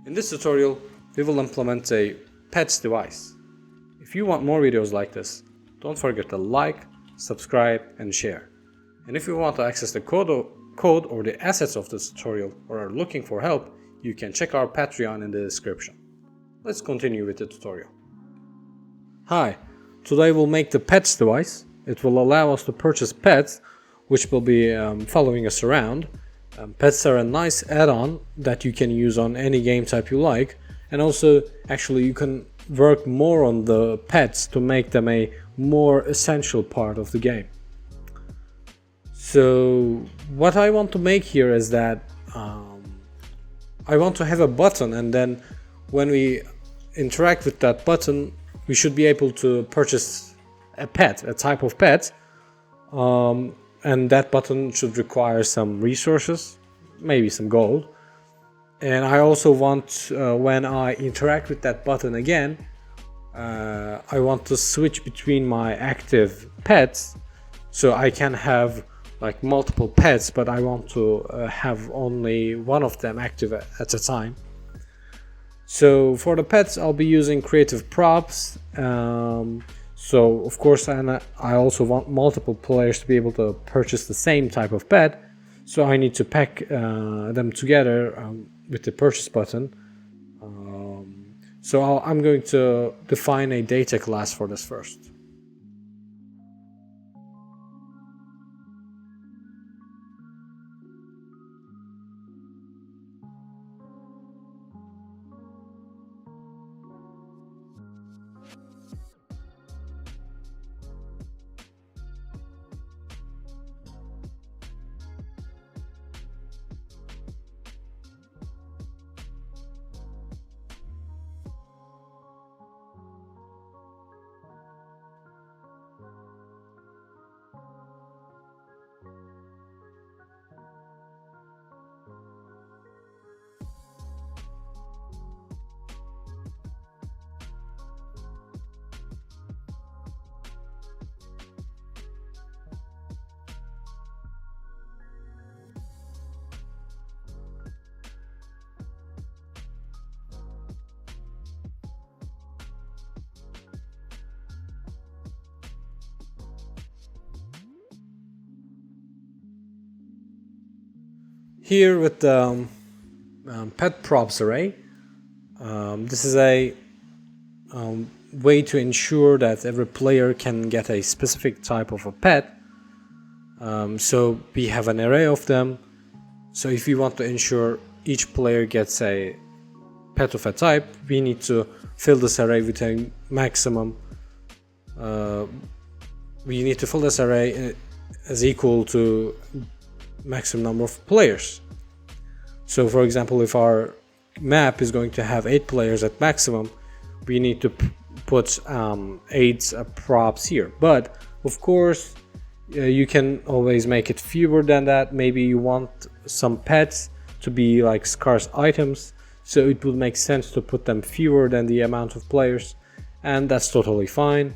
In this tutorial, we will implement a pets device. If you want more videos like this, don't forget to like, subscribe and share. And if you want to access the code or the assets of this tutorial or are looking for help, you can check our Patreon in the description. Let's continue with the tutorial. Hi, today we'll make the pets device. It will allow us to purchase pets which will be following us around. Pets are a nice add-on that you can use on any game type you like, and also actually you can work more on the pets to make them a more essential part of the game. So what I want to make here is that I want to have a button, and then when we interact with that button we should be able to purchase a pet, a type of pet, and that button should require some resources, maybe some gold. And I also want, when I interact with that button again, I want to switch between my active pets, so I can have like multiple pets, but I want to have only one of them active at a time. So for the pets I'll be using creative props. So of course I also want multiple players to be able to purchase the same type of pet, so I need to pack them together with the purchase button. So I'm going to define a data class for this first. Here with the pet props array, this is a way to ensure that every player can get a specific type of a pet. So we have an array of them. So if we want to ensure each player gets a pet of a type, we need to fill this array with a maximum. We need to fill this array as equal to maximum number of players. So for example, if our map is going to have 8 players at maximum, we need to put 8 props here. But of course you can always make it fewer than that. Maybe you want some pets to be like scarce items, so it would make sense to put them fewer than the amount of players, and that's totally fine.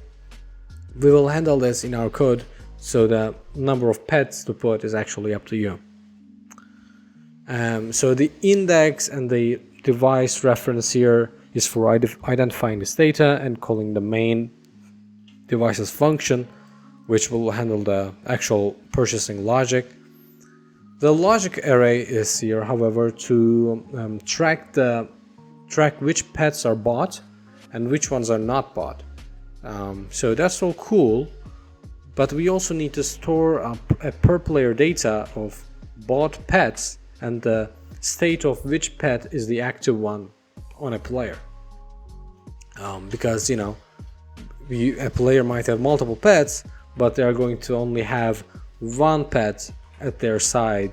We will handle this in our code, so the number of pets to put is actually up to you. So the index and the device reference here is for identifying this data and calling the main device's function, which will handle the actual purchasing logic. The logic array is here, however, to track which pets are bought and which ones are not bought. So that's all cool, but we also need to store a per player data of bought pets and the state of which pet is the active one on a player. Because a player might have multiple pets, but they are going to only have one pet at their side.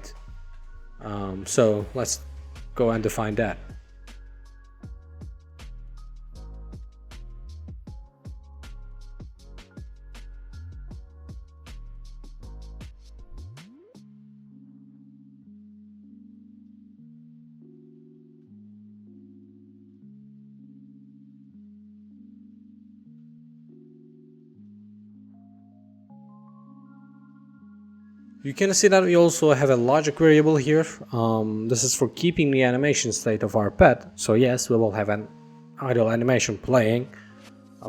So let's go and define that. You can see that we also have a logic variable here. This is for keeping the animation state of our pet. So yes, we will have an idle animation playing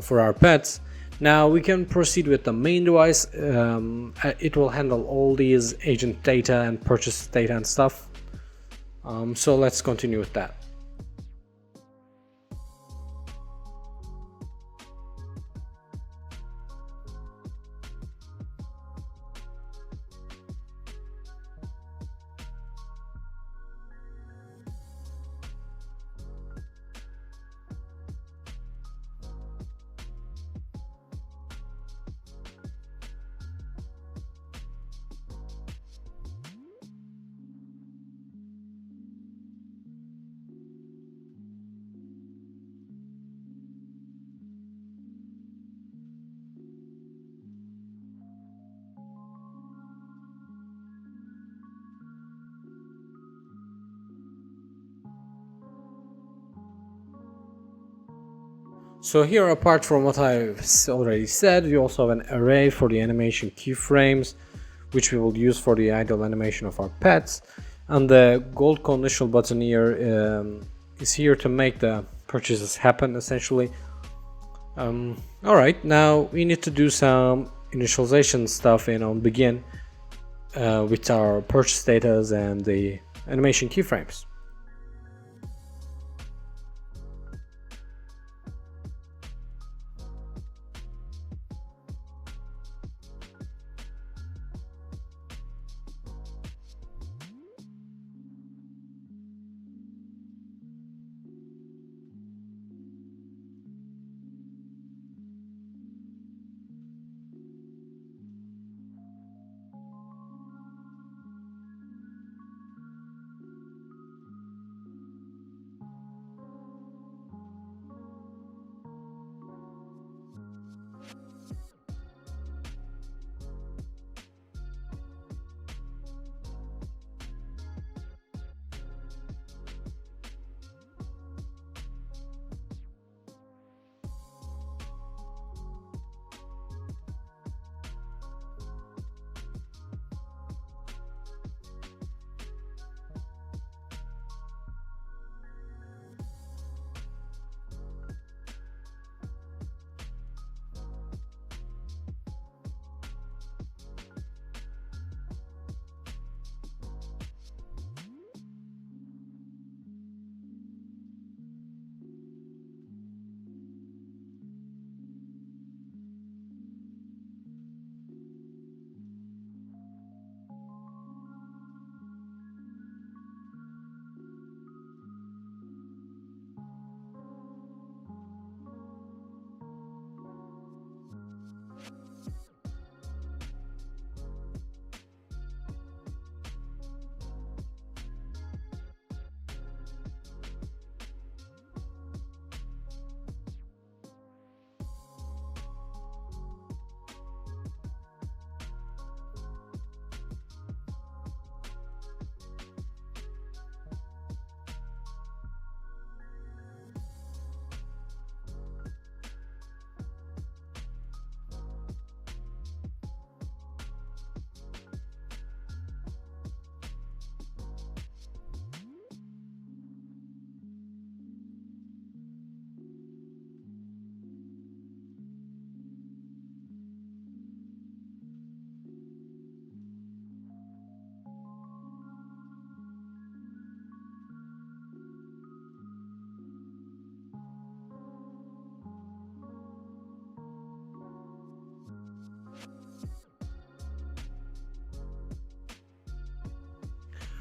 for our pets. Now we can proceed with the main device. It will handle all these agent data and purchase data and stuff. So let's continue with that. So here, apart from what I've already said, we also have an array for the animation keyframes, which we will use for the idle animation of our pets. And the gold conditional button here is here to make the purchases happen, essentially. Alright, now we need to do some initialization stuff on begin with our purchase data and the animation keyframes.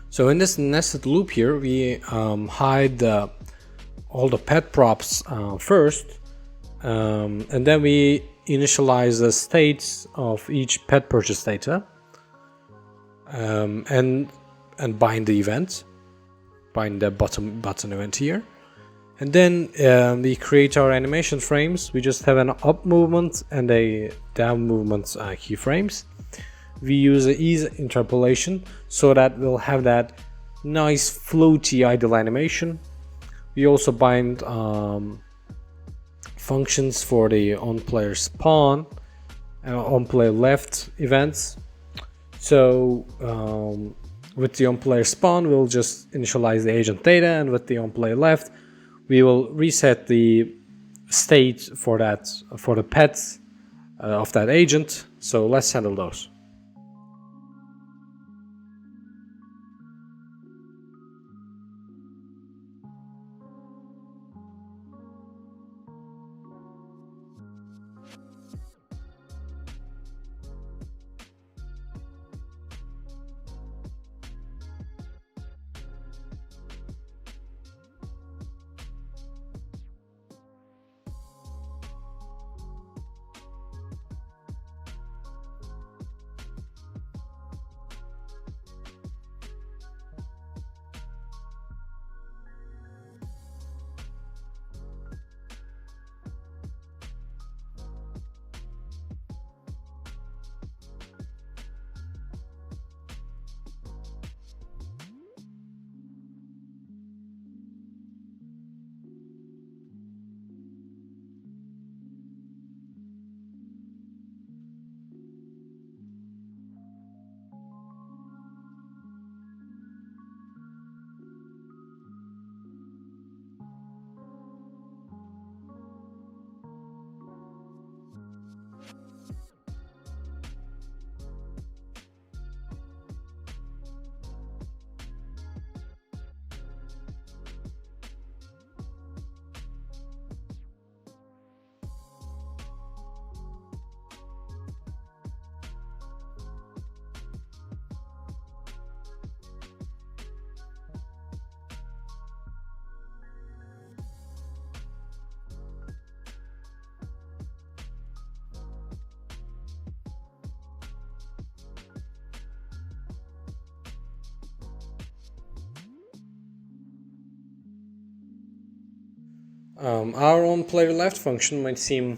So in this nested loop here, we hide all the pet props first, and then we initialize the states of each pet purchase data, and bind the event, bind the button event here, and then we create our animation frames. We just have an up movement and a down movement keyframes. We use an ease interpolation so that we'll have that nice floaty idle animation. We also bind functions for the on player spawn and on player left events. So with the onPlayer spawn, we'll just initialize the agent data, and with the onPlayer left, we will reset the state for the pets of that agent. So let's handle those. Our onPlayer left function might seem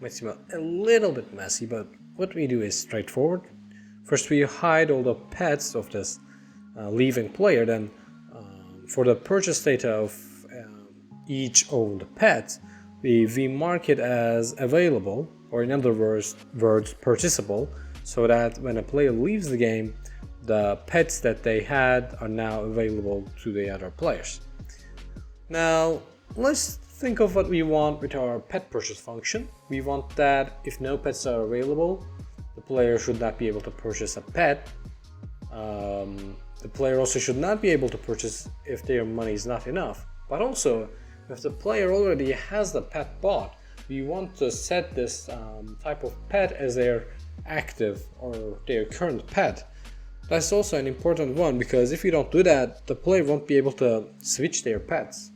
a little bit messy, but what we do is straightforward. First, we hide all the pets of this leaving player. Then, for the purchase data of each owned pet, we mark it as available, or in other words, purchasable, so that when a player leaves the game, the pets that they had are now available to the other players. Now, let's think of what we want with our pet purchase function. We want that if no pets are available, the player should not be able to purchase a pet. The player also should not be able to purchase if their money is not enough. But also, if the player already has the pet bought, we want to set this type of pet as their active or their current pet. That's also an important one, because if you don't do that, the player won't be able to switch their pets.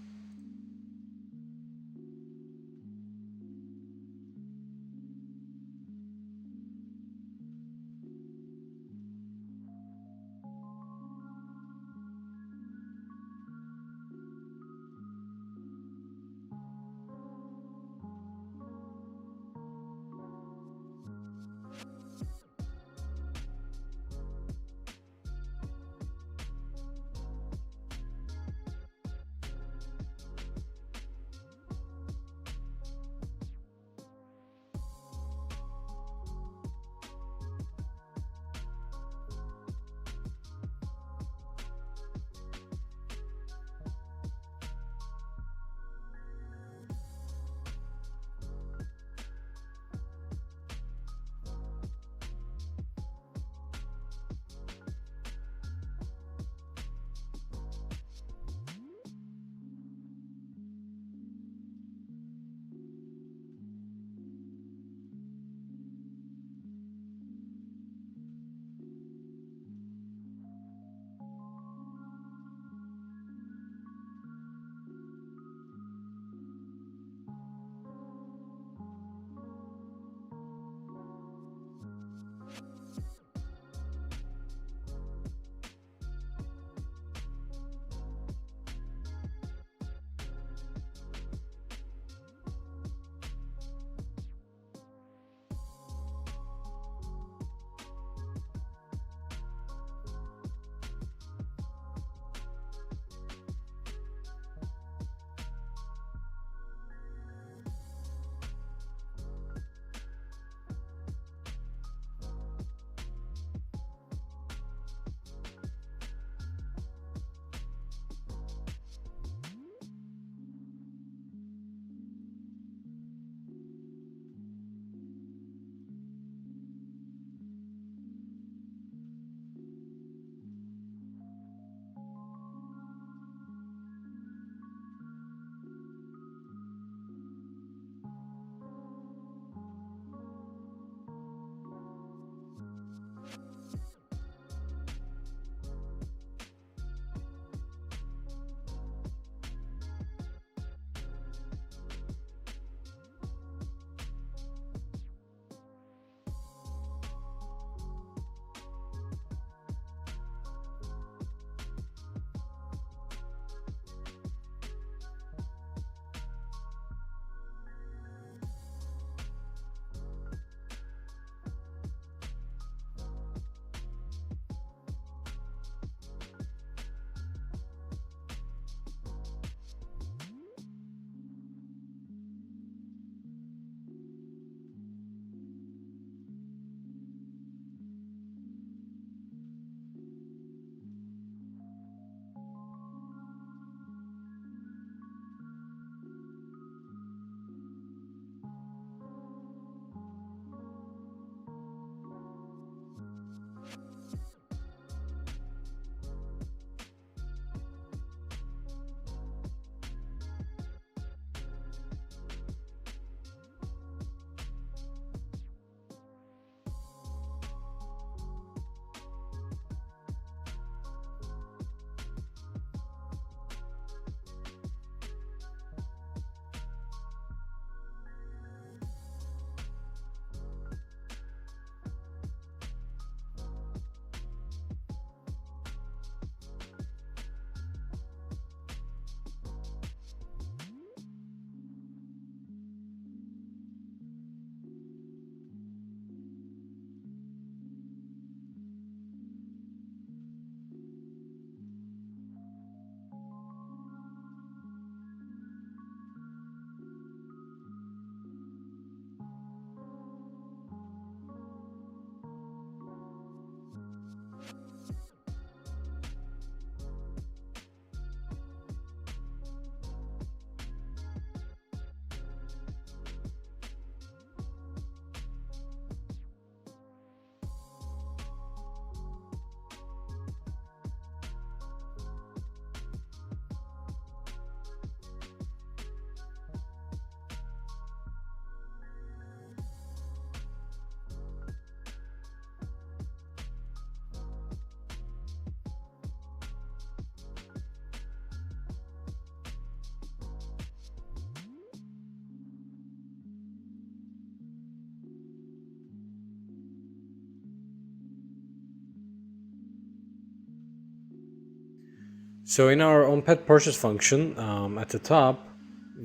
So in our onPet purchase function, at the top,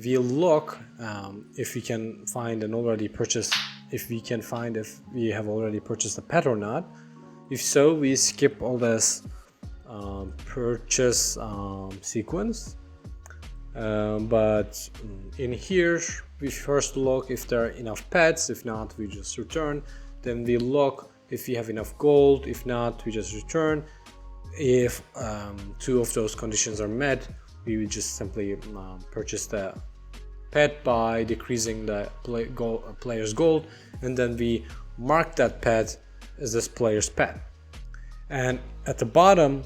we'll look if we can find an already purchased, if we have already purchased a pet or not. If so, we skip all this purchase sequence. But in here, we first look if there are enough pets. If not, we just return. Then we look if we have enough gold. If not, we just return. If two of those conditions are met, we would just simply purchase the pet by decreasing the player's gold, and then we mark that pet as this player's pet. And at the bottom,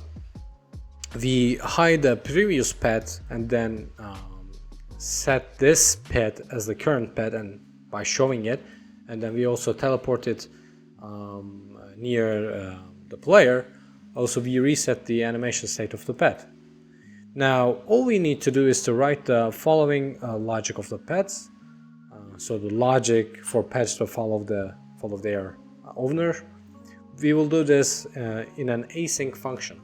we hide the previous pet and then set this pet as the current pet, and by showing it, and then we also teleport it near the player. Also, we reset the animation state of the pet. Now, all we need to do is to write the following logic of the pets. So the logic for pets to follow their owner. We will do this in an async function.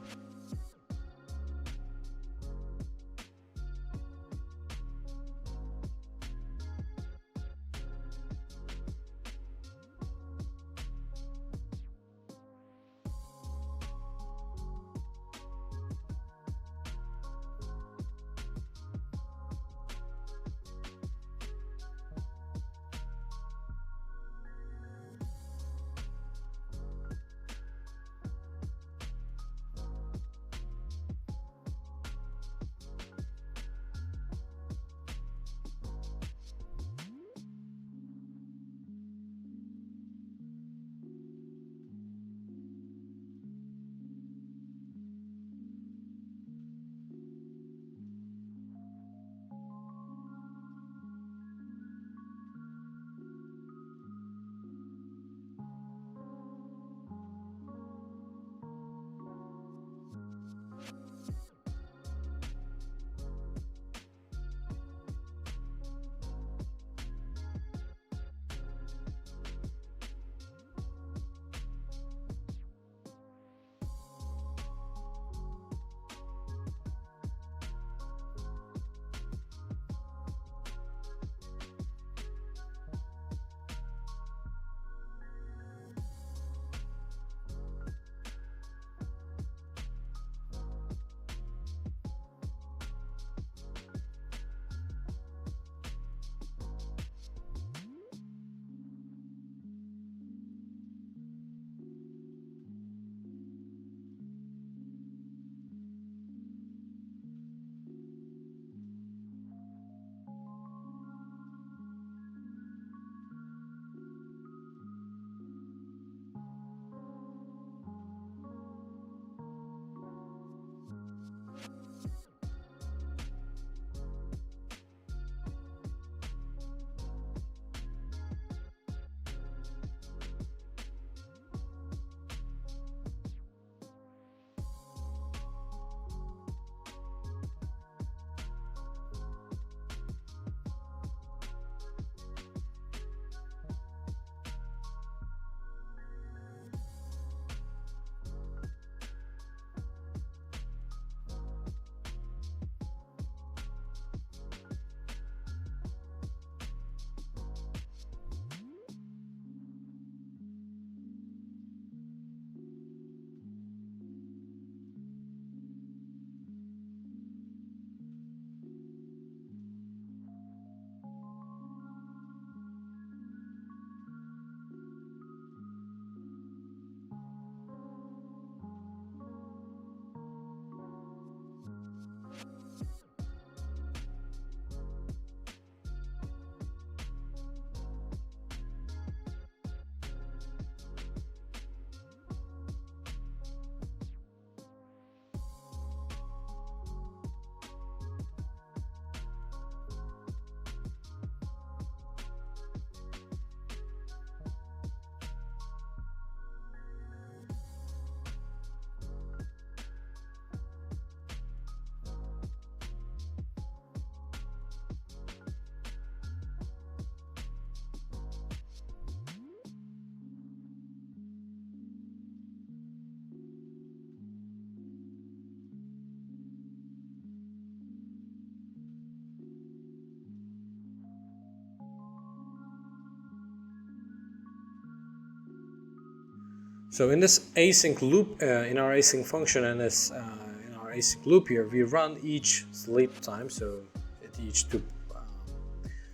So in this async loop, in our async function and this in our async loop here, we run each sleep time, so at each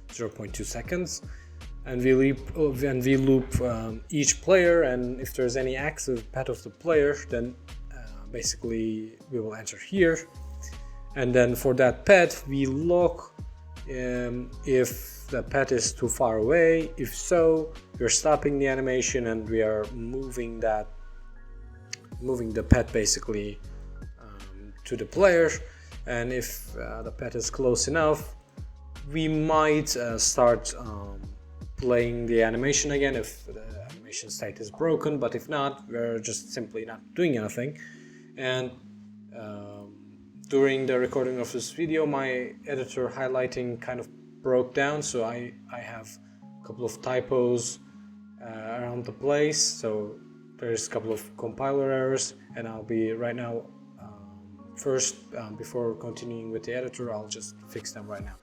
0.2 seconds, and we loop each player, and if there's any active pet of the player, then basically we will enter here, and then for that pet we log if the pet is too far away. If so, we're stopping the animation and we are moving the pet basically to the player, and if the pet is close enough, we might start playing the animation again if the animation state is broken, but if not, we're just simply not doing anything. And during the recording of this video, my editor highlighting kind of broke down, so I have a couple of typos around the place, so there's a couple of compiler errors, and I'll be right now first before continuing with the editor, I'll just fix them right now.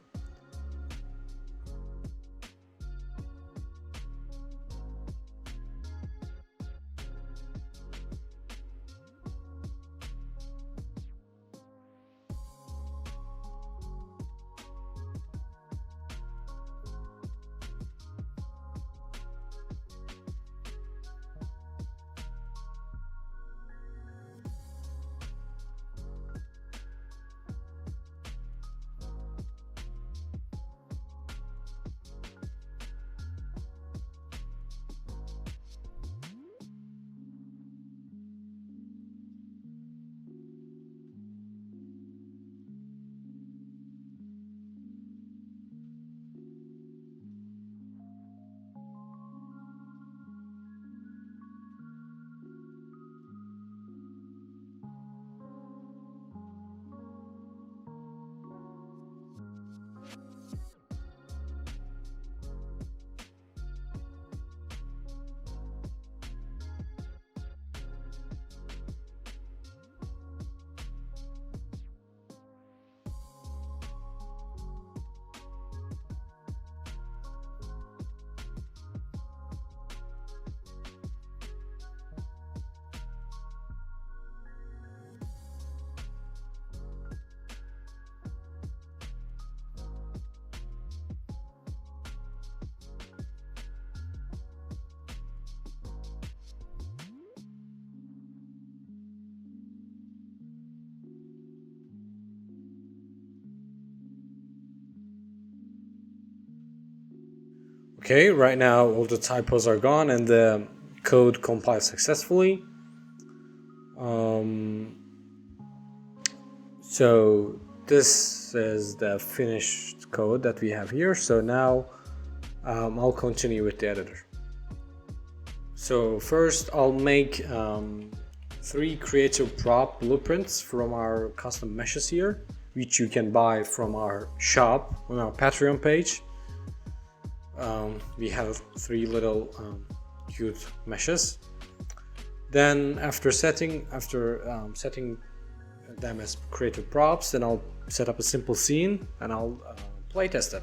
Okay, right now all the typos are gone and the code compiled successfully. So this is the finished code that we have here. So now I'll continue with the editor. So first I'll make 3 creative prop blueprints from our custom meshes here, which you can buy from our shop on our Patreon page. We have 3 little cute meshes. Then after setting them as creative props, then I'll set up a simple scene and I'll play test it.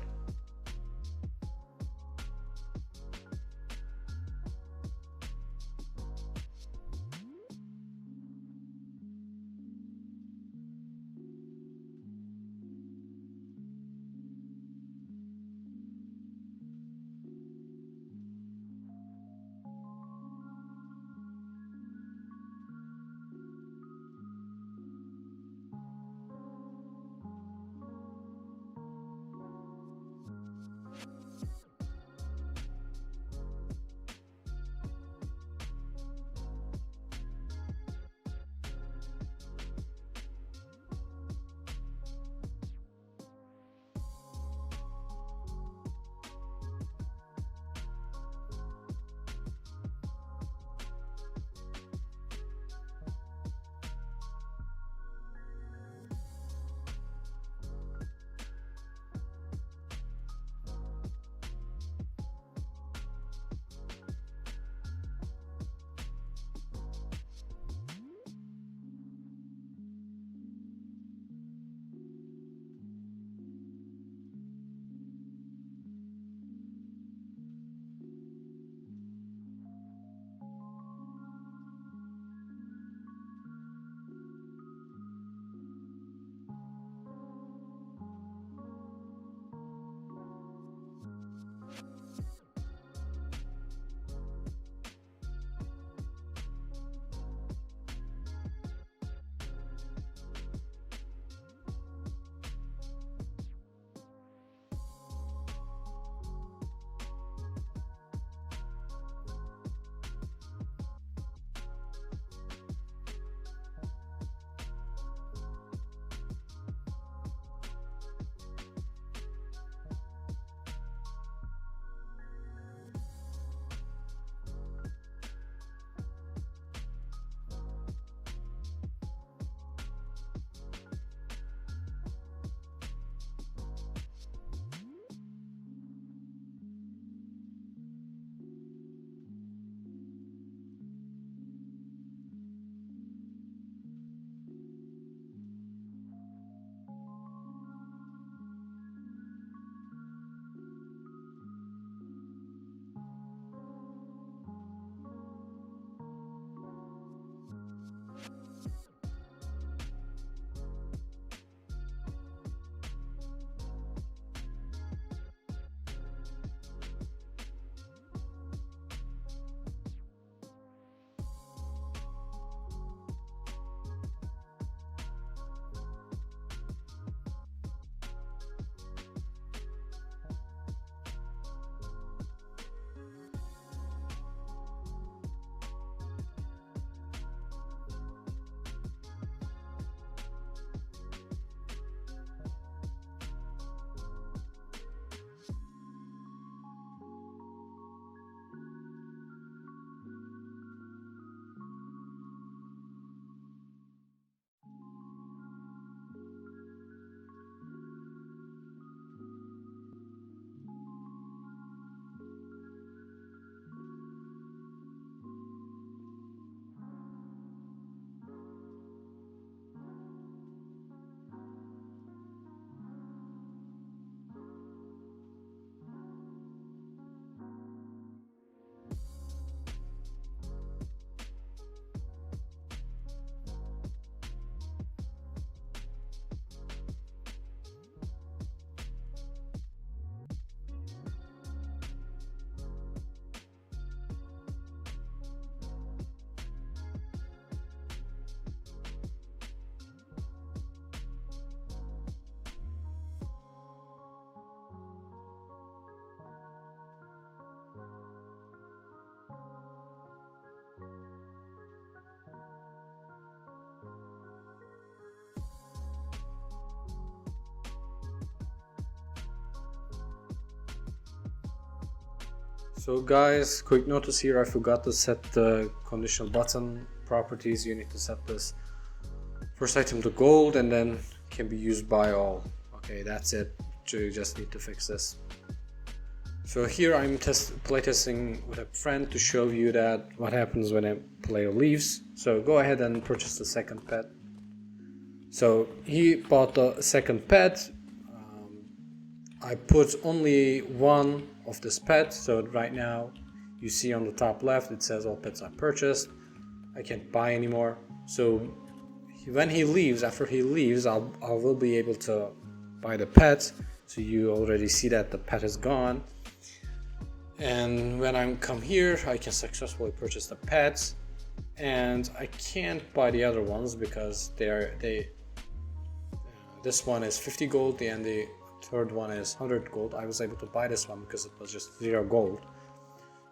So guys, quick notice here, I forgot to set the conditional button properties. You need to set this first item to gold and then can be used by all. Okay, that's it. So you just need to fix this. So here I'm playtesting with a friend to show you that what happens when a player leaves. So go ahead and purchase the second pet. So he bought the second pet. I put only one of this pet, so right now you see on the top left it says all pets are purchased. I can't buy anymore. So when he leaves, after he leaves, I will be able to buy the pet. So you already see that the pet is gone. And when I come here, I can successfully purchase the pets, and I can't buy the other ones because this one is 50 gold and the third one is 100 gold. I was able to buy this one because it was just 0 gold.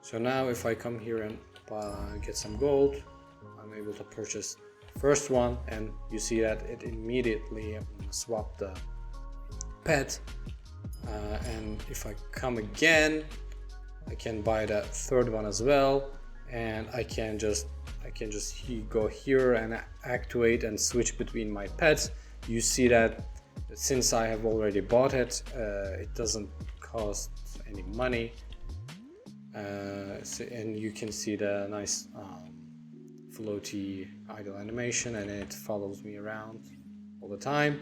So now if I come here and get some gold, I'm able to purchase the first one, and you see that it immediately swapped the pet. And if I come again, I can buy the third one as well, and I can just go here and activate and switch between my pets. You see that since I have already bought it, it doesn't cost any money, and you can see the nice floaty idle animation, and it follows me around all the time.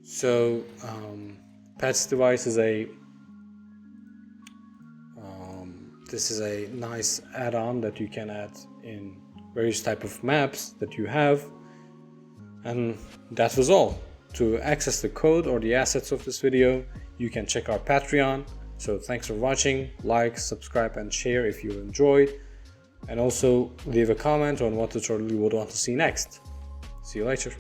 So pets device is this is a nice add-on that you can add in various type of maps that you have. And that was all. To access the code or the assets of this video, you can check our Patreon. So thanks for watching. Like, subscribe and share if you enjoyed, and also leave a comment on what tutorial you would want to see next. See you later.